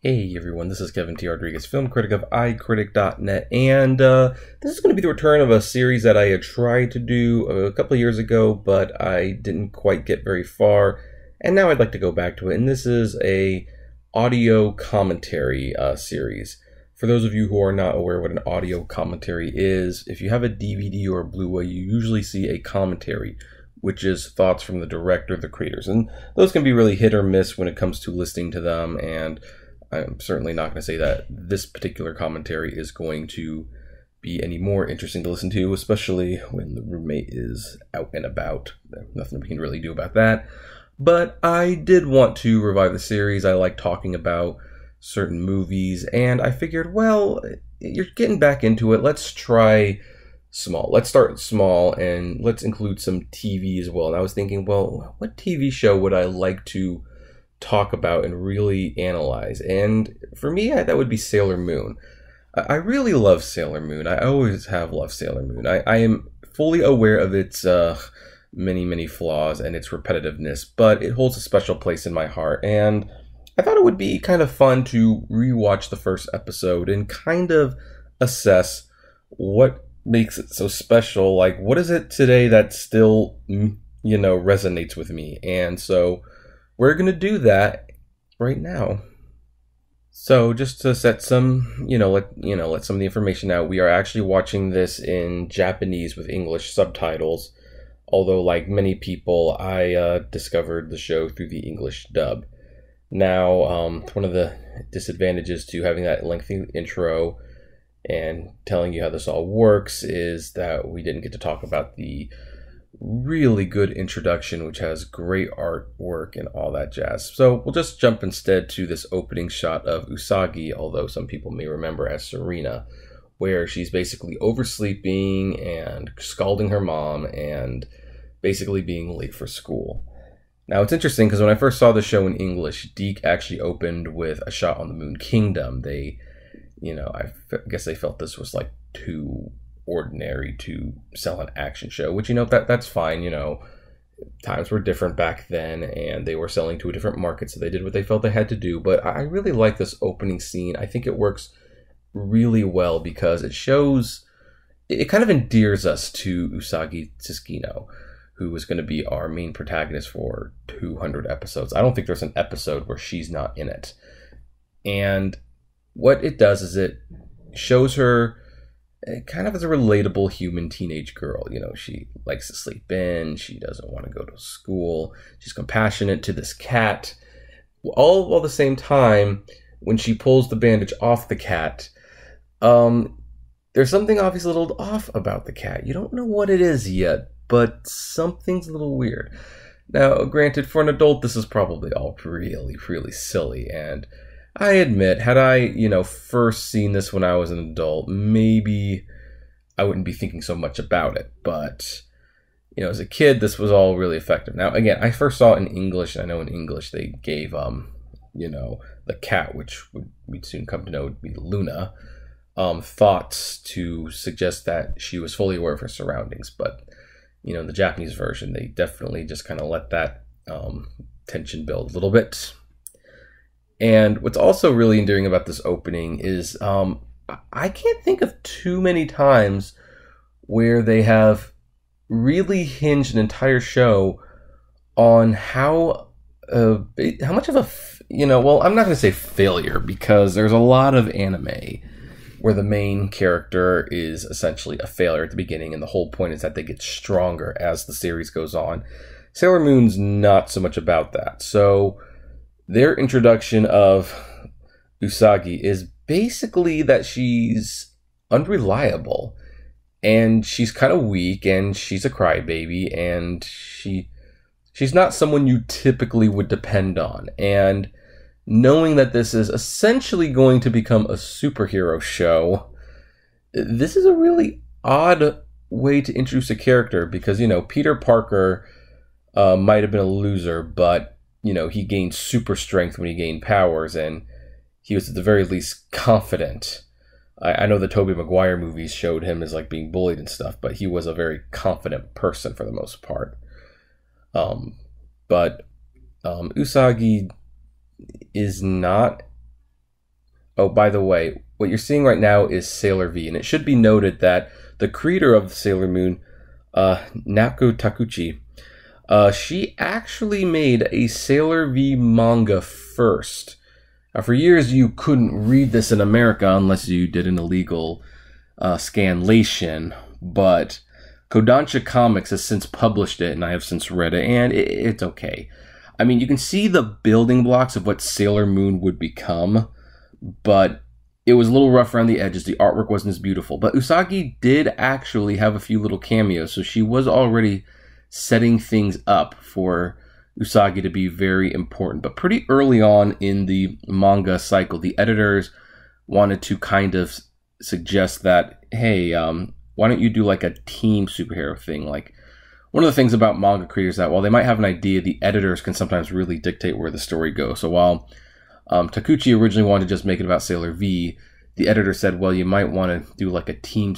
Hey everyone, this is Kevin T. Rodriguez, film critic of iCritic.net, and this is going to be the return of a series that I had tried to do a couple of years ago, but I didn't quite get very far, and now I'd like to go back to it, and this is a audio commentary series. For those of you who are not aware what an audio commentary is, if you have a DVD or a Blu-ray, you usually see a commentary, which is thoughts from the director, the creators, and those can be really hit or miss when it comes to listening to them, and I'm certainly not going to say that this particular commentary is going to be any more interesting to listen to, especially when the roommate is out and about. Nothing we can really do about that. But I did want to revive the series. I like talking about certain movies, and I figured, well, you're getting back into it. Let's try small. Let's start small, and let's include some TV as well. And I was thinking, well, what TV show would I like to talk about and really analyze? And for me, that would be Sailor Moon. I really love Sailor Moon. I always have loved Sailor Moon. I am fully aware of its many flaws and its repetitiveness, but it holds a special place in my heart. And I thought it would be kind of fun to rewatch the first episode and kind of assess what makes it so special. Like, what is it today that still, resonates with me? And so we're going to do that right now. So just to set some, let some of the information out, we are actually watching this in Japanese with English subtitles. Although, like many people, I discovered the show through the English dub. Now, one of the disadvantages to having that lengthy intro and telling you how this all works is that we didn't get to talk about the really good introduction, which has great artwork and all that jazz. So we'll just jump instead to this opening shot of Usagi, although some people may remember as Serena, where she's basically oversleeping and scalding her mom and basically being late for school. Now it's interesting because when I first saw the show in English, Deke actually opened with a shot on the Moon Kingdom. They, I guess they felt this was like too ordinary to sell an action show, which that's fine. Times were different back then and they were selling to a different market, so they did what they felt they had to do. But I really like this opening scene. I think it works really well because it kind of endears us to Usagi Tsukino, who is going to be our main protagonist for 200 episodes. I don't think there's an episode where she's not in it. And what it does is it shows her kind of as a relatable human teenage girl. She likes to sleep in. She doesn't want to go to school. She's compassionate to this cat. All while at the same time, when she pulls the bandage off the cat, there's something obviously a little off about the cat. You don't know what it is yet, but something's a little weird. Now, granted, for an adult, this is probably all really silly, and I admit, had I, first seen this when I was an adult, maybe I wouldn't be thinking so much about it. But, as a kid, this was all really effective. Now, again, I first saw it in English, and I know in English they gave, the cat, which we'd soon come to know would be Luna, thoughts to suggest that she was fully aware of her surroundings. But, in the Japanese version, they definitely just kind of let that tension build a little bit. And what's also really endearing about this opening is I can't think of too many times where they have really hinged an entire show on how much of a, I'm not going to say failure, because there's a lot of anime where the main character is essentially a failure at the beginning, and the whole point is that they get stronger as the series goes on. Sailor Moon's not so much about that. So their introduction of Usagi is basically that she's unreliable and she's kind of weak and she's a crybaby and she's not someone you typically would depend on. And knowing that this is essentially going to become a superhero show, this is a really odd way to introduce a character because, Peter Parker might have been a loser, but he gained super strength when he gained powers, and he was at the very least confident. I know the Tobey Maguire movies showed him as like being bullied and stuff, but he was a very confident person for the most part. But Usagi is not Oh, by the way, what you're seeing right now is Sailor V, and it should be noted that the creator of Sailor Moon, Naoko Takeuchi, she actually made a Sailor V manga first. Now, for years, you couldn't read this in America unless you did an illegal scanlation, but Kodansha Comics has since published it, and I have since read it, and it's okay. I mean, you can see the building blocks of what Sailor Moon would become, but it was a little rough around the edges. The artwork wasn't as beautiful. But Usagi did actually have a few little cameos, so she was already setting things up for Usagi to be very important. But pretty early on in the manga cycle, the editors wanted to kind of suggest that, hey, why don't you do like a team superhero thing? Like, one of the things about manga creators is that while they might have an idea, the editors can sometimes really dictate where the story goes. So while Takeuchi originally wanted to just make it about Sailor V, the editor said, well, you might want to do like a team of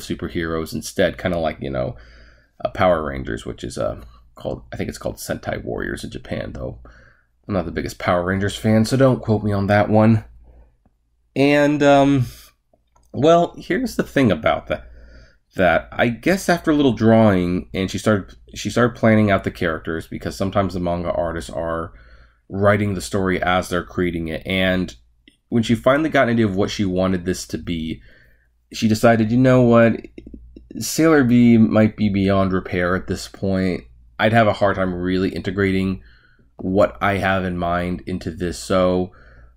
superheroes instead, kind of like, Power Rangers, which is I think it's called Sentai Warriors in Japan, though I'm not the biggest Power Rangers fan, so don't quote me on that one. And, well, here's the thing about that I guess after a little drawing, and she started planning out the characters, because sometimes the manga artists are writing the story as they're creating it. And when she finally got an idea of what she wanted this to be, she decided, you know what, Sailor V might be beyond repair at this point. I'd have a hard time really integrating what I have in mind into this. So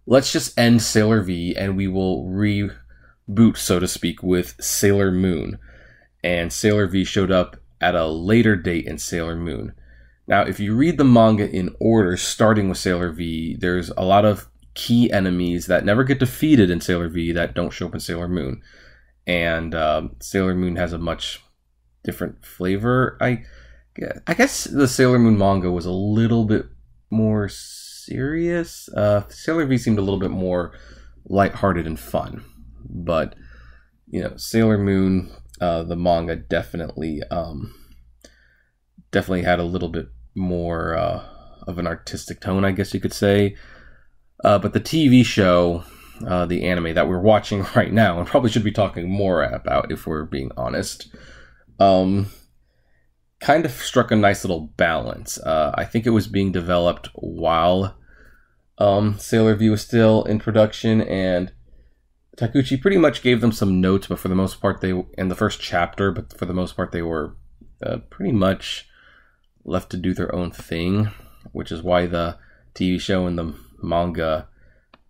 let's just end Sailor V and we will reboot, so to speak, with Sailor Moon. And Sailor V showed up at a later date in Sailor Moon. Now, if you read the manga in order, starting with Sailor V, there's a lot of key enemies that never get defeated in Sailor V that don't show up in Sailor Moon. And Sailor Moon has a much different flavor. I guess the Sailor Moon manga was a little bit more serious. Sailor V seemed a little bit more lighthearted and fun. But, Sailor Moon, the manga definitely had a little bit more of an artistic tone, I guess you could say. But the TV show, the anime that we're watching right now, and probably should be talking more about if we're being honest, kind of struck a nice little balance. I think it was being developed while Sailor V was still in production, and Takeuchi pretty much gave them some notes, but for the most part, in the first chapter, but for the most part, they were pretty much left to do their own thing, which is why the TV show and the manga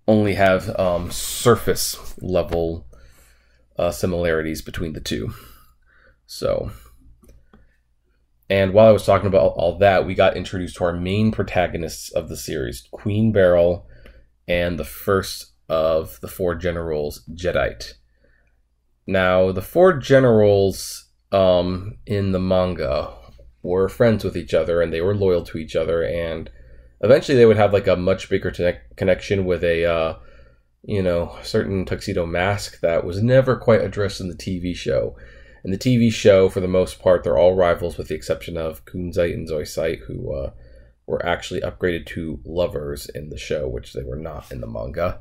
only have surface level similarities between the two. So, and while I was talking about all that, we got introduced to our main protagonists of the series, Queen Beryl and the first of the four generals, Jadeite. Now, the four generals in the manga were friends with each other, and they were loyal to each other, and eventually they would have like a much bigger connection with a certain Tuxedo Mask that was never quite addressed in the TV show. In the TV show, for the most part, they're all rivals with the exception of Kunzite and Zoisite, who were actually upgraded to lovers in the show, which they were not in the manga.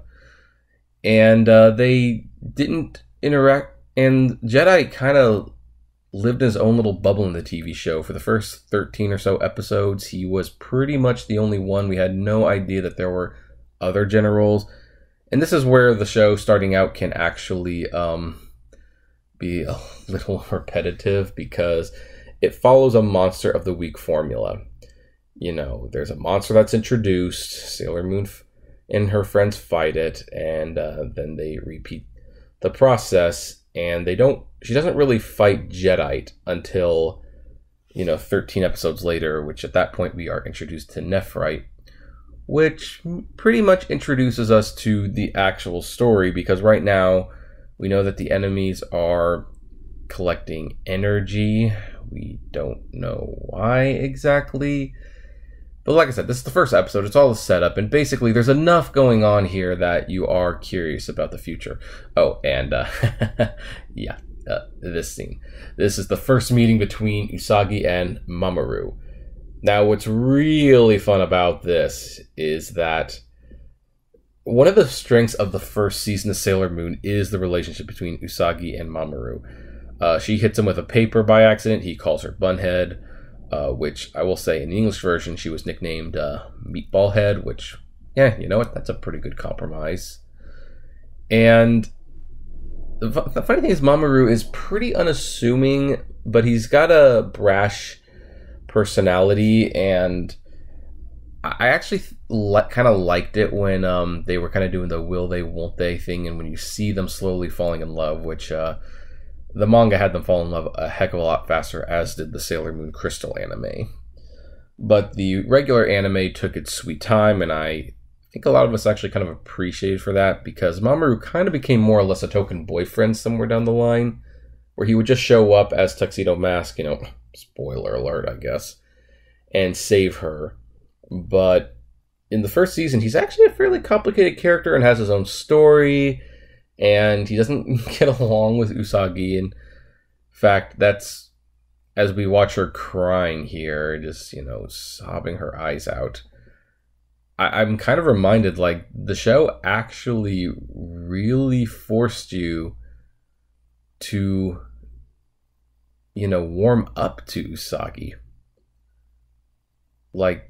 And they didn't interact, and Jedi kind of lived in his own little bubble in the TV show. For the first 13 or so episodes, he was pretty much the only one. We had no idea that there were other generals. And this is where the show starting out can actually be a little repetitive, because it follows a monster of the week formula. There's a monster that's introduced, Sailor Moon and her friends fight it, and then they repeat the process. And she doesn't really fight Jadeite until, 13 episodes later, which at that point we are introduced to Nephrite, which pretty much introduces us to the actual story, because right now we know that the enemies are collecting energy. We don't know why exactly. But like I said, this is the first episode. It's all a setup, and basically there's enough going on here that you are curious about the future. Oh, and this scene. This is the first meeting between Usagi and Mamoru. Now, what's really fun about this is that one of the strengths of the first season of Sailor Moon is the relationship between Usagi and Mamoru. She hits him with a paper by accident. He calls her Bunhead, which I will say in the English version she was nicknamed Meatball Head, which, yeah, you know what? That's a pretty good compromise. And the funny thing is Mamoru is pretty unassuming, but he's got a brash personality, and I actually kind of liked it when they were kind of doing the will they, won't they thing, and when you see them slowly falling in love, which the manga had them fall in love a heck of a lot faster, as did the Sailor Moon Crystal anime. But the regular anime took its sweet time, and I think a lot of us actually kind of appreciated for that, because Mamoru kind of became more or less a token boyfriend somewhere down the line, where he would just show up as Tuxedo Mask, you know, spoiler alert, I guess, and save her. But in the first season, he's actually a fairly complicated character and has his own story, and he doesn't get along with Usagi. In fact, that's, as we watch her crying here, just, you know, sobbing her eyes out, I'm kind of reminded, like, the show actually really forced you to, you know, warm up to Usagi. Like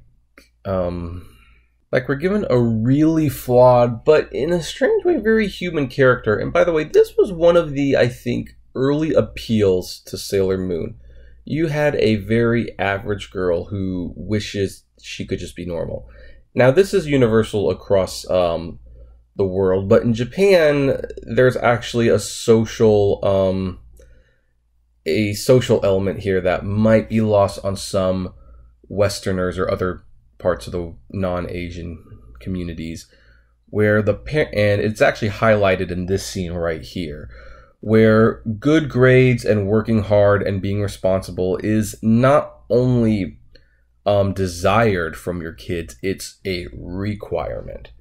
we're given a really flawed, but in a strange way, very human character. And by the way, this was one of the, I think, early appeals to Sailor Moon. You had a very average girl who wishes she could just be normal. Now, this is universal across the world, but in Japan, there's actually a social element here that might be lost on some Westerners or other parts of the non-Asian communities, where and it's actually highlighted in this scene right here, where good grades and working hard and being responsible is not only desired from your kids, it's a requirement.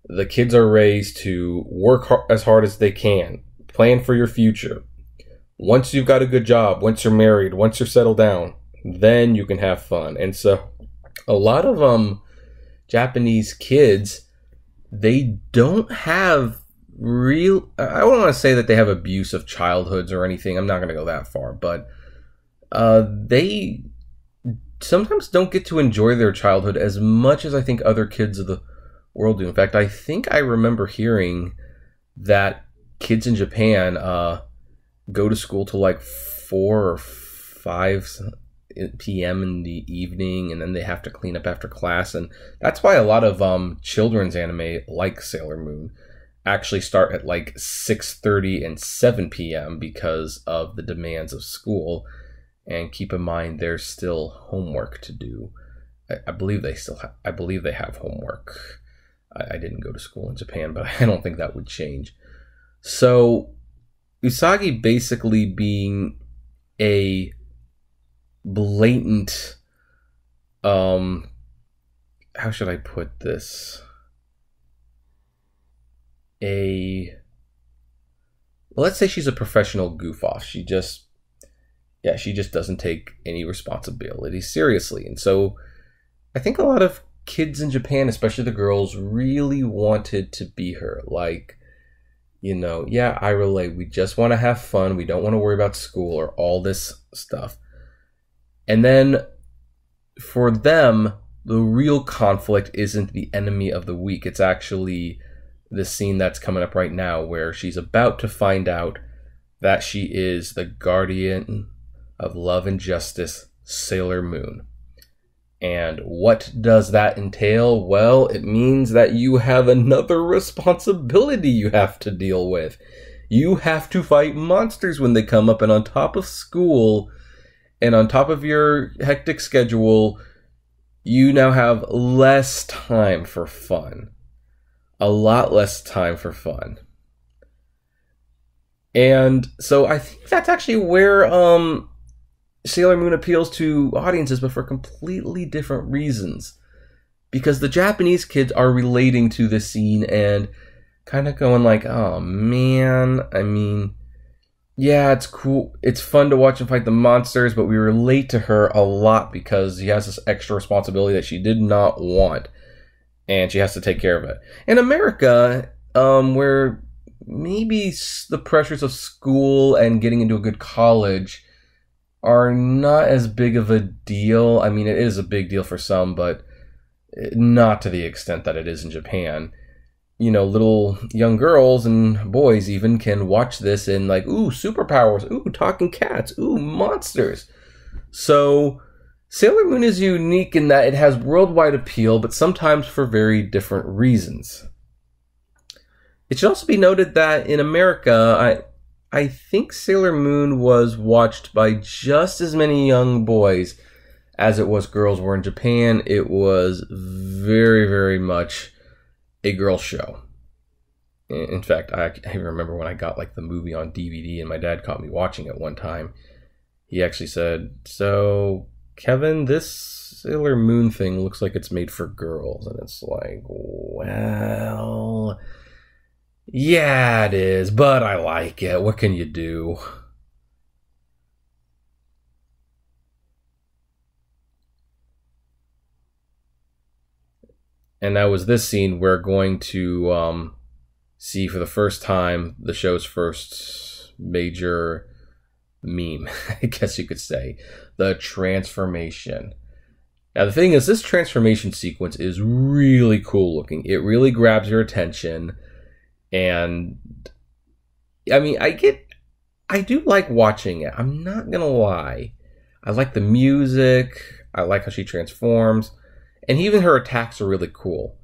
The kids are raised to work as hard as they can, plan for your future. Once you've got a good job, once you're married, once you're settled down, then you can have fun. And so a lot of Japanese kids, they don't have real, I don't want to say that they have abusive childhoods or anything. I'm not going to go that far, but they sometimes don't get to enjoy their childhood as much as I think other kids of the world do. In fact, I think I remember hearing that kids in Japan go to school till like 4 or 5 p.m. in the evening, and then they have to clean up after class. And that's why a lot of children's anime like Sailor Moon actually start at like 6:30 and 7 p.m. because of the demands of school. And keep in mind, there's still homework to do. I believe they have homework. I didn't go to school in Japan, but I don't think that would change. So Usagi basically being a blatant, how should I put this? Let's say she's a professional goof off. She just doesn't take any responsibility seriously. And so I think a lot of kids in Japan, especially the girls, really wanted to be her. Like, you know, yeah, I relate. We just want to have fun. We don't want to worry about school or all this stuff. And then for them, the real conflict isn't the enemy of the week. It's actually the scene that's coming up right now, where she's about to find out that she is the guardian of love and justice, Sailor Moon. And what does that entail? Well, it means that you have another responsibility you have to deal with. You have to fight monsters when they come up, and on top of school and on top of your hectic schedule, you now have less time for fun. A lot less time for fun. And so I think that's actually where Sailor Moon appeals to audiences, but for completely different reasons. Because the Japanese kids are relating to this scene and kind of going like, oh man, I mean, yeah, it's cool. It's fun to watch him fight the monsters, but we relate to her a lot because she has this extra responsibility that she did not want. and she has to take care of it. In America, where maybe the pressures of school and getting into a good college are not as big of a deal. I mean, it is a big deal for some, but not to the extent that it is in Japan. You know, little young girls and boys even can watch this and like, ooh, superpowers, ooh, talking cats, ooh, monsters. So Sailor Moon is unique in that it has worldwide appeal, but sometimes for very different reasons. It should also be noted that in America, I think Sailor Moon was watched by just as many young boys as it was girls, where in Japan it was very, very much a girl show. In fact, I remember when I got like the movie on DVD and my dad caught me watching it one time. He actually said, "So, Kevin, this Sailor Moon thing looks like it's made for girls." And it's like, well, yeah, it is, but I like it. What can you do? And now was this scene we're going to see for the first time the show's first major meme, I guess you could say, the transformation. Now the thing is, this transformation sequence is really cool looking. It really grabs your attention, and I mean, I do like watching it. I'm not gonna lie. I like the music. I like how she transforms. And even her attacks are really cool.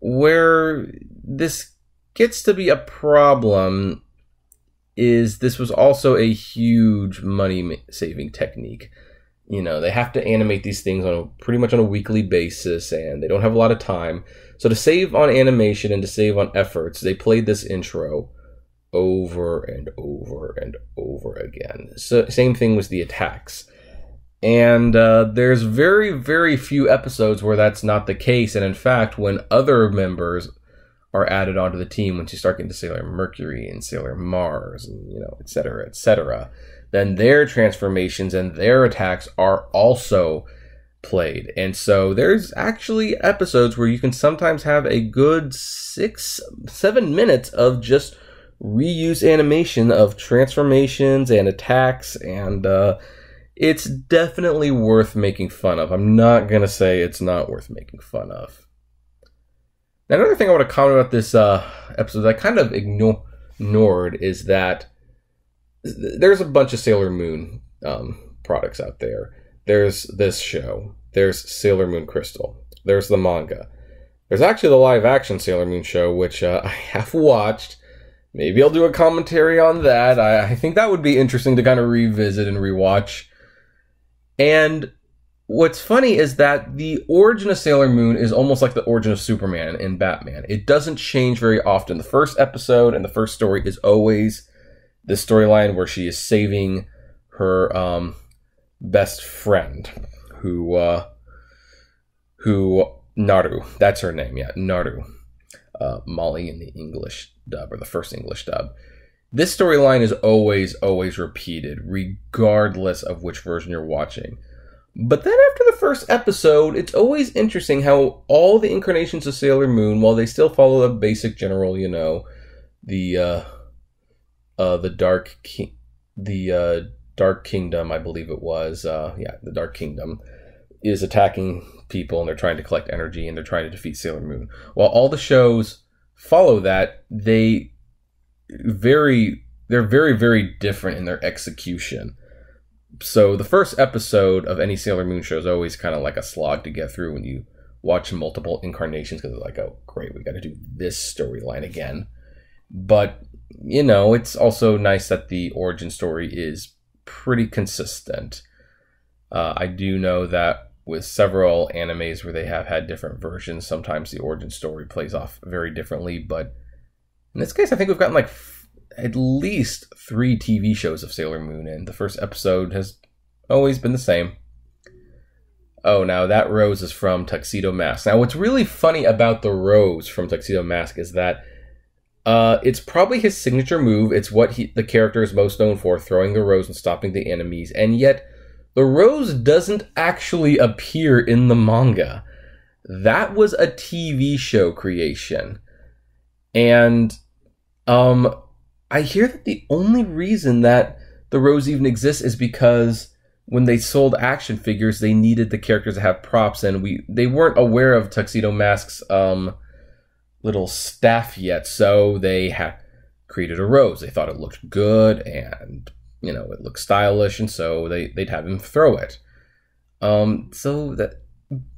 Where this gets to be a problem is this was also a huge money-saving technique. You know, they have to animate these things pretty much on a weekly basis, and they don't have a lot of time. So to save on animation and to save on efforts, they played this intro over and over and over again. So same thing with the attacks. And there's very, very few episodes where that's not the case. And in fact, when other members are added onto the team, once you start getting to Sailor Mercury and Sailor Mars, and, you know, et cetera, then their transformations and their attacks are also played. And so there's actually episodes where you can sometimes have a good 6-7 minutes of just reuse animation of transformations and attacks, and it's definitely worth making fun of. I'm not going to say it's not worth making fun of. Now, another thing I want to comment about this episode that I kind of ignored is that there's a bunch of Sailor Moon products out there. There's this show. There's Sailor Moon Crystal. There's the manga. There's actually the live-action Sailor Moon show, which I have watched. Maybe I'll do a commentary on that. I think that would be interesting to kind of revisit and rewatch. And what's funny is that the origin of Sailor Moon is almost like the origin of Superman and Batman. It doesn't change very often. The first episode and the first story is always the storyline where she is saving her best friend, who Naru. That's her name, yeah, Naru. Molly in the English dub, or the first English dub. This storyline is always repeated, regardless of which version you're watching. But then after the first episode, it's always interesting how all the incarnations of Sailor Moon, while they still follow the basic general, you know, the Dark Kingdom, I believe it was, the Dark Kingdom, is attacking people, and they're trying to collect energy, and they're trying to defeat Sailor Moon. While all the shows follow that, they're very, very different in their execution. So the first episode of any Sailor Moon show is always kind of like a slog to get through when you watch multiple incarnations, because it's like, oh, great, we got to do this storyline again. But, you know, it's also nice that the origin story is pretty consistent. I do know that with several animes where they have had different versions, sometimes the origin story plays off very differently, but in this case, I think we've gotten like at least 3 TV shows of Sailor Moon, and the first episode has always been the same. Oh, now that rose is from Tuxedo Mask. Now, what's really funny about the rose from Tuxedo Mask is that it's probably his signature move. It's what the character is most known for, throwing the rose and stopping the enemies, and yet the rose doesn't actually appear in the manga. that was a TV show creation. And I hear that the only reason that the Rose even exists is because when they sold action figures, they needed the characters to have props, and they weren't aware of Tuxedo Mask's little staff yet, so they created a rose. They thought it looked good, and it looked stylish, and so they'd have him throw it. And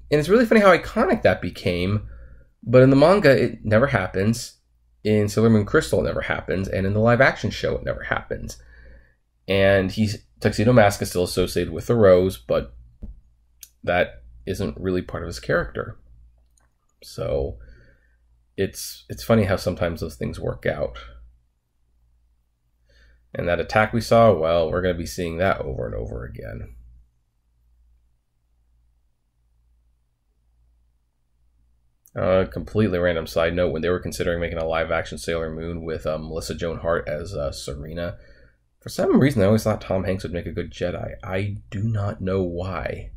it's really funny how iconic that became. But in the manga, it never happens. In Sailor Moon Crystal, it never happens, and in the live action show, it never happens. And Tuxedo Mask is still associated with the rose, but that isn't really part of his character. So it's funny how sometimes those things work out. And that attack we saw, well, we're going to be seeing that over and over again. Completely random side note, when they were considering making a live-action Sailor Moon with Melissa Joan Hart as Serena, for some reason I always thought Tom Hanks would make a good Jedi. I do not know why.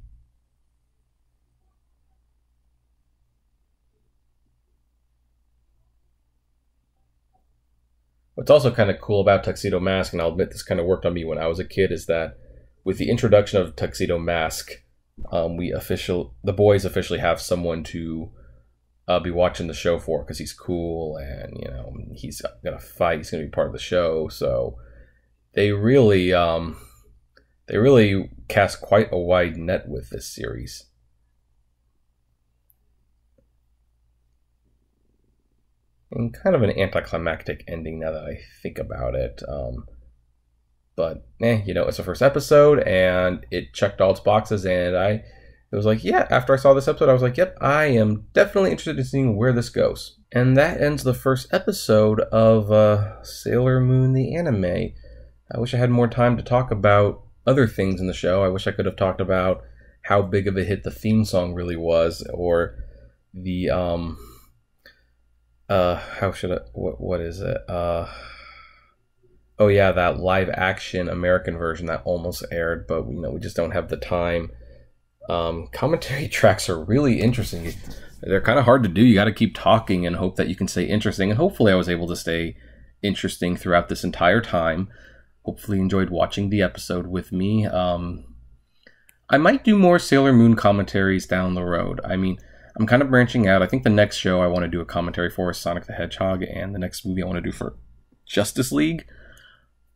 What's also kind of cool about Tuxedo Mask, and I'll admit this kind of worked on me when I was a kid, is that with the introduction of Tuxedo Mask, the boys officially have someone to be watching the show for, because he's cool and he's gonna fight. He's gonna be part of the show. So they really cast quite a wide net with this series. And kind of an anticlimactic ending now that I think about it. But it's the first episode and it checked all its boxes, and it was like, yeah, after I saw this episode, I was like, yep, I am definitely interested in seeing where this goes. And that ends the first episode of Sailor Moon the anime. I wish I had more time to talk about other things in the show. I wish I could have talked about how big of a hit the theme song really was, or the what is it? Oh yeah, that live action American version that almost aired, but we just don't have the time. Commentary tracks are really interesting. They're kind of hard to do. You got to keep talking and hope that you can stay interesting, and hopefully I was able to stay interesting throughout this entire time. Hopefully you enjoyed watching the episode with me. I might do more Sailor Moon commentaries down the road. I mean, I'm kind of branching out. I think the next show I want to do a commentary for is Sonic the Hedgehog, and the next movie I want to do for Justice League.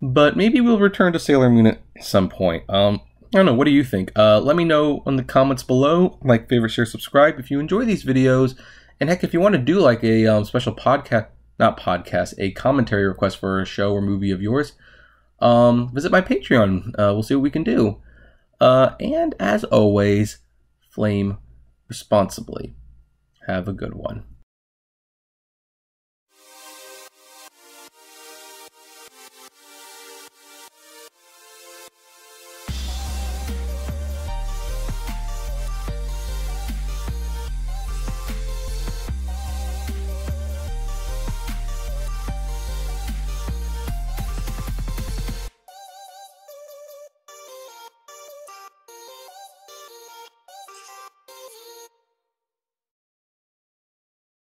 But maybe we'll return to Sailor Moon at some point. I don't know. What do you think? Let me know in the comments below. Like, favorite, share, subscribe if you enjoy these videos. And heck, if you want to do like a special a commentary request for a show or movie of yours, visit my Patreon. We'll see what we can do. And as always, flame responsibly. Have a good one.